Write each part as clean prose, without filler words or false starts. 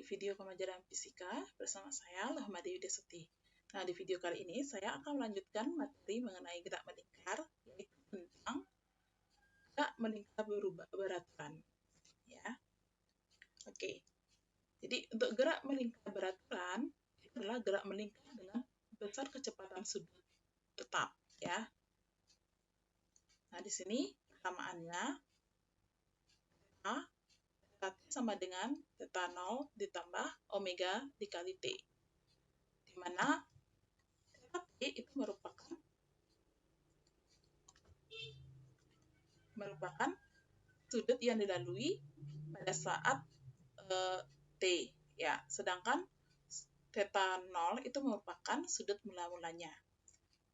video pembelajaran fisika bersama saya, Lohma Dewi Desuti. Nah, di video kali ini saya akan melanjutkan materi mengenai gerak melingkar, yaitu tentang gerak melingkar berubah beraturan. Ya. Oke. Jadi, untuk gerak melingkar beraturan, itu adalah gerak melingkar dengan besar kecepatan sudut tetap. Ya. Nah, di sini persamaannya A sama dengan theta 0 ditambah omega dikali T. Di mana theta T itu merupakan sudut yang dilalui pada saat T. Ya, sedangkan theta 0 itu merupakan sudut mula-mulanya.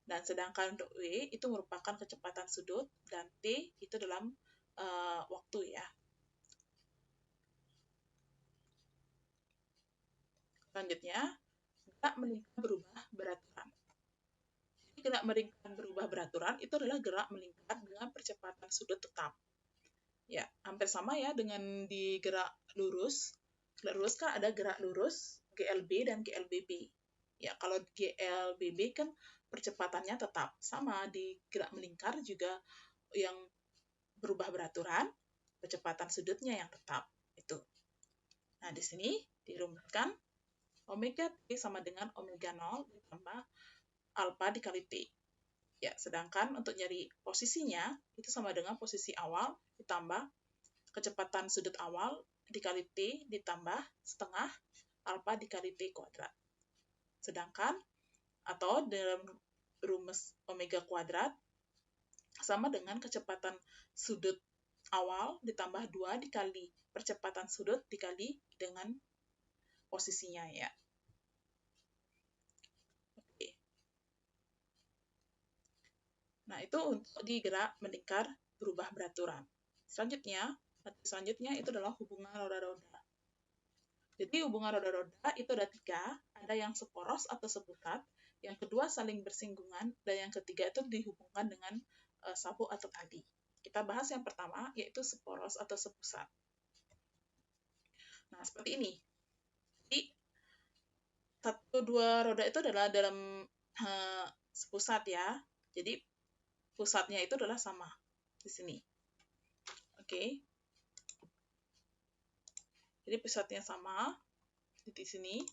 Dan sedangkan untuk W itu merupakan kecepatan sudut dan T itu dalam waktu ya. Selanjutnya, gerak melingkar berubah beraturan. Gerak melingkar berubah beraturan itu adalah gerak melingkar dengan percepatan sudut tetap. Ya, hampir sama ya dengan di gerak lurus. Gerak lurus kan ada gerak lurus, GLB dan GLBB. Ya, kalau GLBB kan percepatannya tetap. Sama di gerak melingkar juga yang berubah beraturan, percepatan sudutnya yang tetap. Itu. Nah, di sini dirumuskan omega T sama dengan omega 0 ditambah alpha dikali T. Ya, sedangkan untuk nyari posisinya, itu sama dengan posisi awal ditambah kecepatan sudut awal dikali T ditambah setengah alpha dikali T kuadrat. Sedangkan, atau dalam rumus omega kuadrat, sama dengan kecepatan sudut awal ditambah 2 dikali percepatan sudut dikali dengan posisinya ya. Oke. Nah, itu untuk di gerak melingkar berubah beraturan. Selanjutnya itu adalah hubungan roda-roda. Jadi hubungan roda-roda itu ada 3, ada yang seporos atau sepusat, yang kedua saling bersinggungan, dan yang ketiga itu dihubungkan dengan sabuk atau tali. Kita bahas yang pertama, yaitu seporos atau sepusat. Nah, seperti ini. Jadi, 1-2 roda itu adalah dalam sepusat ya. Jadi, pusatnya itu adalah sama di sini. Oke. Jadi, pusatnya sama di sini.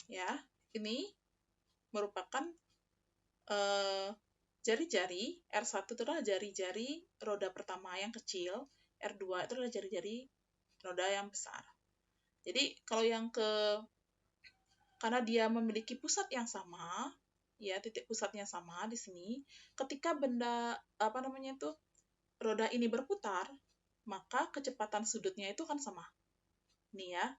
Ya, ini merupakan jari-jari. R1 itu adalah jari-jari roda pertama yang kecil, R2 itu adalah jari-jari roda yang besar. Jadi kalau yang karena dia memiliki pusat yang sama, ya titik pusatnya sama di sini, ketika benda roda ini berputar, maka kecepatan sudutnya itu kan sama. Nih ya.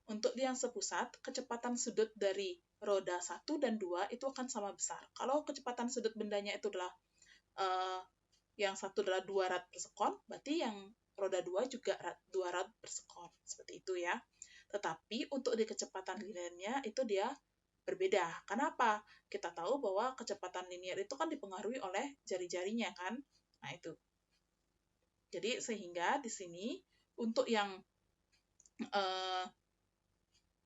Untuk yang sepusat, kecepatan sudut dari roda 1 dan 2 itu akan sama besar. Kalau kecepatan sudut bendanya itu adalah yang satu adalah 2 rad per sekon, berarti yang roda 2 juga 2 rad per sekon. Seperti itu ya. Tetapi untuk di kecepatan linearnya itu dia berbeda. Kenapa? Kita tahu bahwa kecepatan linear itu kan dipengaruhi oleh jari-jarinya kan. Nah, itu. Jadi sehingga di sini untuk yang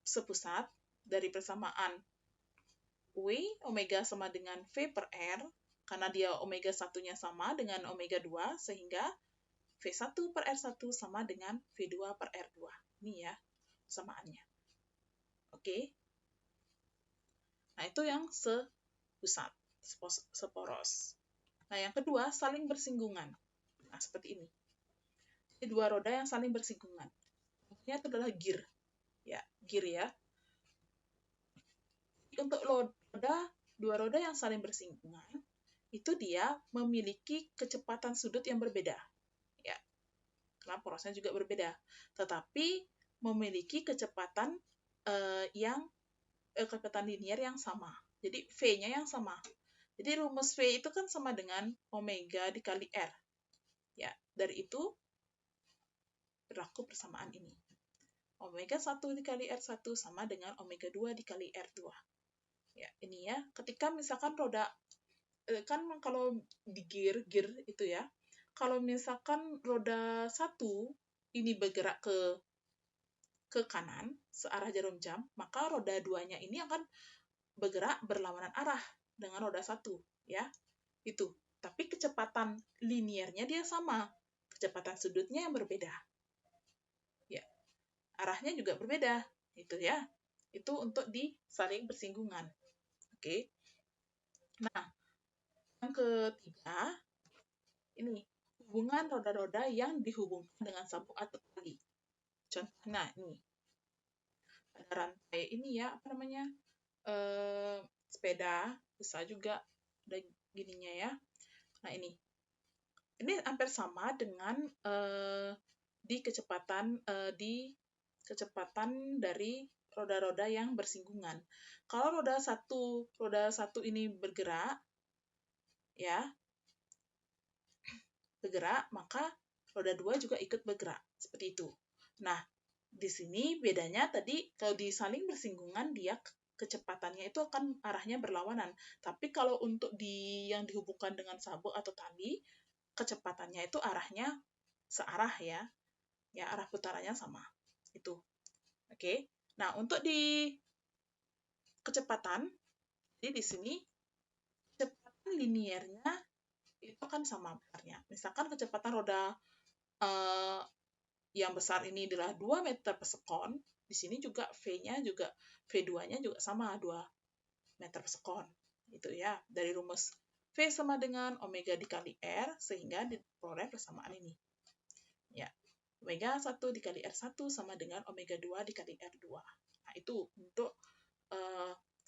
sepusat dari persamaan W omega sama dengan V per R, karena dia omega 1-nya sama dengan omega 2, sehingga V1 per R1 sama dengan V2 per R2. Ini ya, samaannya. Oke. Nah, itu yang sepusat, seporos. Nah, yang kedua, saling bersinggungan. Nah, seperti ini. Jadi, 2 roda yang saling bersinggungan. Contohnya itu adalah gear. Ya, gear ya. Untuk dua roda yang saling bersinggungan, itu dia memiliki kecepatan sudut yang berbeda. Ya, karena porosnya juga berbeda. Tetapi memiliki kecepatan kecepatan linear yang sama. Jadi V-nya yang sama. Jadi rumus V itu kan sama dengan omega dikali R. Ya, dari itu berlaku persamaan ini. Omega 1 dikali R1 sama dengan omega 2 dikali R2. Ya, ini ya. Ketika misalkan roda, kan kalau di gear itu ya, kalau misalkan roda 1 ini bergerak ke kanan searah jarum jam, maka roda 2-nya ini akan bergerak berlawanan arah dengan roda 1, ya. Itu. Tapi kecepatan liniernya dia sama. Kecepatan sudutnya yang berbeda. Ya. Arahnya juga berbeda, itu ya. Itu untuk di saling bersinggungan. Oke. Nah, yang ketiga, ini hubungan roda-roda yang dihubungkan dengan sabuk atau tali. Contohnya ini ada rantai ini ya, apa namanya? Sepeda bisa juga ada gininya ya. Nah, ini hampir sama dengan di kecepatan dari roda-roda yang bersinggungan. Kalau roda satu ini bergerak, ya, maka roda 2 juga ikut bergerak, seperti itu. Nah, di sini bedanya tadi kalau di saling bersinggungan dia kecepatannya itu akan arahnya berlawanan. Tapi kalau untuk yang dihubungkan dengan sabuk atau tali, kecepatannya itu arahnya searah ya. Ya, arah putarannya sama. Itu. Oke. Nah, untuk di kecepatan, jadi di sini kecepatan liniernya itu kan sama besarnya. Misalkan kecepatan roda yang besar ini adalah 2 meter per sekon, di sini juga V2-nya juga sama 2 meter per sekon. Itu ya, dari rumus V sama dengan omega dikali R, sehingga diperoleh persamaan ini. Ya, omega 1 dikali R1 sama dengan omega 2 dikali R2. Nah, itu untuk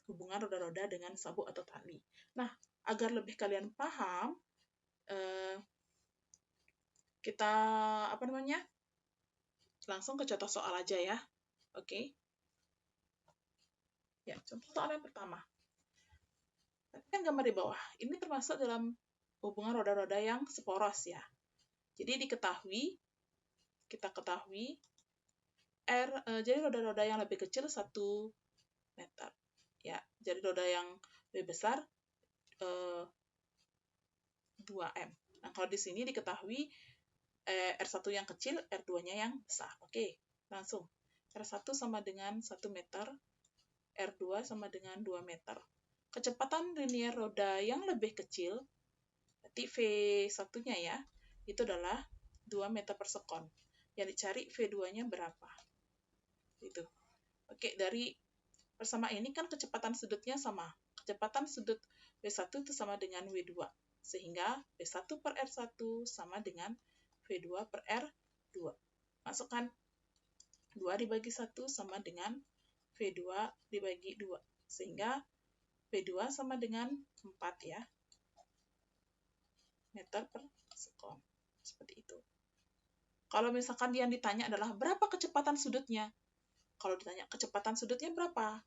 hubungan roda-roda dengan sabuk atau tali. Nah, agar lebih kalian paham, kita langsung ke contoh soal aja ya. Oke. Ya, contoh soal yang pertama. Perhatikan gambar di bawah. Ini termasuk dalam hubungan roda-roda yang seporos ya. Jadi kita ketahui jadi roda-roda yang lebih kecil 1 meter. Ya, jadi roda yang lebih besar 2M. Nah, kalau di sini diketahui R1 yang kecil, R2-nya yang besar. Oke, langsung. R1 sama dengan 1 meter, R2 sama dengan 2 meter. Kecepatan linier roda yang lebih kecil, berarti V1-nya ya, itu adalah 2 meter per sekon. Yang dicari V2-nya berapa? Itu. Oke, dari persamaan ini kan kecepatan sudutnya sama. Kecepatan sudut V1 itu sama dengan W2. Sehingga V1 per R1 sama dengan V2 per R2. Masukkan 2 dibagi 1 sama dengan V2 dibagi 2. Sehingga V2 sama dengan 4 ya. Meter per sekon. Seperti itu. Kalau misalkan yang ditanya adalah berapa kecepatan sudutnya? Kalau ditanya kecepatan sudutnya berapa?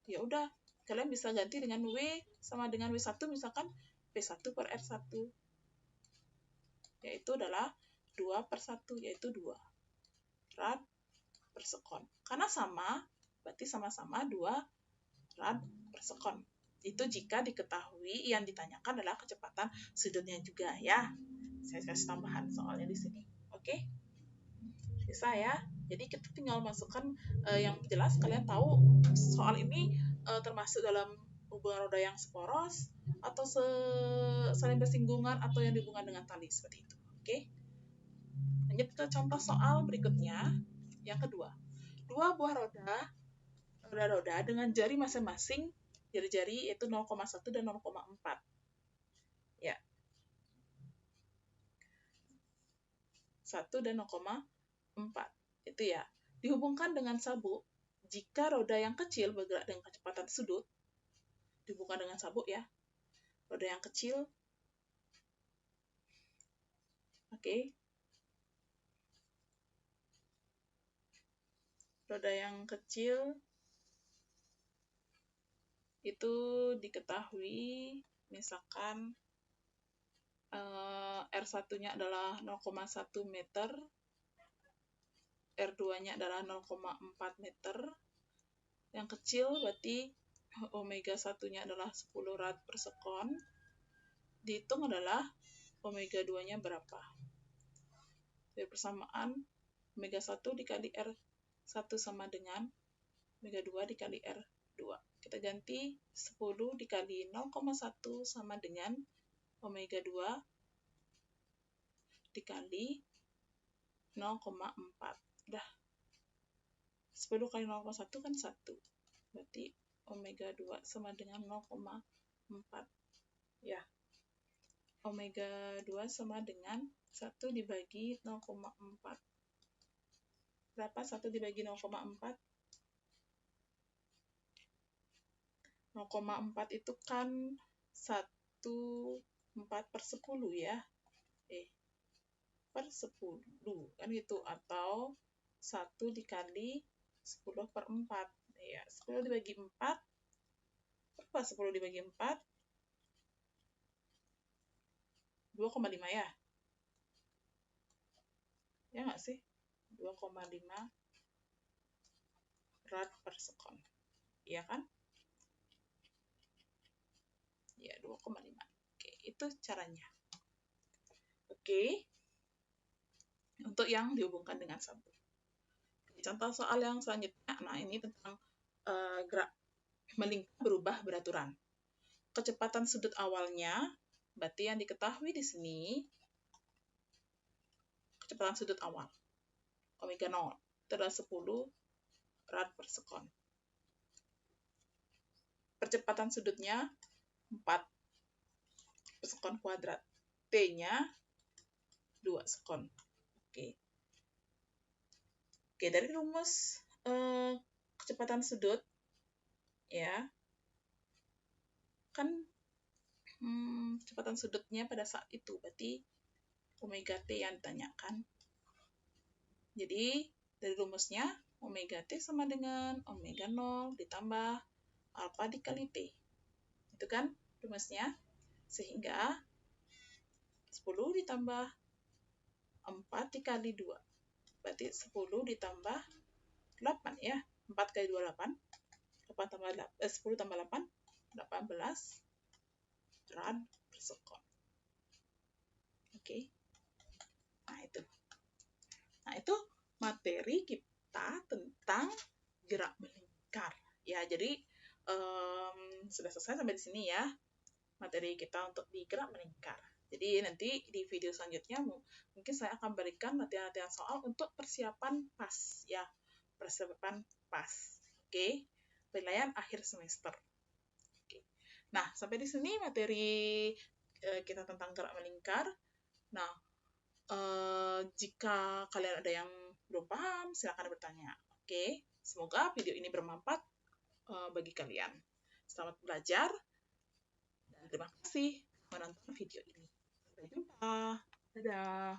Ya udah, kalian bisa ganti dengan W sama dengan W1, misalkan V1 per R1. Yaitu adalah 2 per 1, yaitu 2 rad per sekon. Karena sama, berarti sama-sama 2 rad per sekon. Itu jika diketahui yang ditanyakan adalah kecepatan sudutnya juga ya. Saya kasih tambahan soalnya di sini. Oke? Bisa ya? Jadi kita tinggal masukkan yang jelas kalian tahu soal ini termasuk dalam hubungan roda yang seporos atau saling bersinggungan atau yang dihubungkan dengan tali seperti itu. Oke? Lanjut ke contoh soal berikutnya. Yang kedua, 2 buah roda dengan jari masing-masing, jari-jari yaitu 0,1 dan 0,4. Ya. 1 dan 0,4. Itu ya. Dihubungkan dengan sabuk, jika roda yang kecil bergerak dengan kecepatan sudut, dihubungkan dengan sabuk ya. Roda yang kecil, oke. Roda yang kecil itu diketahui misalkan R1-nya adalah 0,1 meter, R2-nya adalah 0,4 meter. Yang kecil berarti omega 1-nya adalah 10 rad per sekon. Dihitung adalah omega 2-nya berapa. Dari persamaan, omega 1 dikali R1 sama dengan omega 2 dikali R2. Kita ganti 10 dikali 0,1 sama dengan omega 2 dikali 0,4. Udah. 10 kali 0,1 kan 1. Berarti omega 2 sama dengan 0,4. Ya. Omega 2 sama dengan 1 dibagi 0,4. Berapa 1 dibagi 0,4? 0,4 itu kan 1/4/10 ya. Per 10 kan gitu. Atau 1 dikali 10/4. Ya, 10 dibagi 4. Berapa 10 dibagi 4? 2,5 ya. Ya nggak sih? 2,5 rad/sekon. Iya kan? Ya, 2,5. Oke, itu caranya. Oke. Untuk yang dihubungkan dengan 1. Contoh soal yang selanjutnya, nah ini tentang gerak melingkar berubah beraturan. Kecepatan sudut awalnya, berarti yang diketahui di sini, kecepatan sudut awal, omega 0, itu adalah 10 rad/sekon. Percepatan sudutnya 4 sekon kuadrat. T-nya 2 sekon. Oke. Oke, dari rumus kecepatan sudut, ya, kan kecepatan sudutnya pada saat itu, berarti omega T yang ditanyakan. Jadi, dari rumusnya, omega T sama dengan omega 0 ditambah alfa dikali T. Itu kan rumusnya. Sehingga 10 ditambah 4 dikali 2. Berarti 10 ditambah 8 ya. 4 kali 2, 8. 10 tambah 8, 18 rad/sekon. Oke. Nah, itu materi kita tentang gerak melingkar. Ya, jadi sudah selesai sampai di sini ya materi kita untuk di gerak melingkar. Jadi nanti di video selanjutnya mungkin saya akan berikan latihan-latihan soal untuk persiapan PAS ya. Persiapan PAS. Oke. Penilaian akhir semester. Oke. Nah, sampai di sini materi kita tentang gerak melingkar. Nah, jika kalian ada yang belum paham, silakan bertanya. Oke. Semoga video ini bermanfaat bagi kalian. Selamat belajar. Dan terima kasih menonton video ini. Sampai jumpa. Dadah.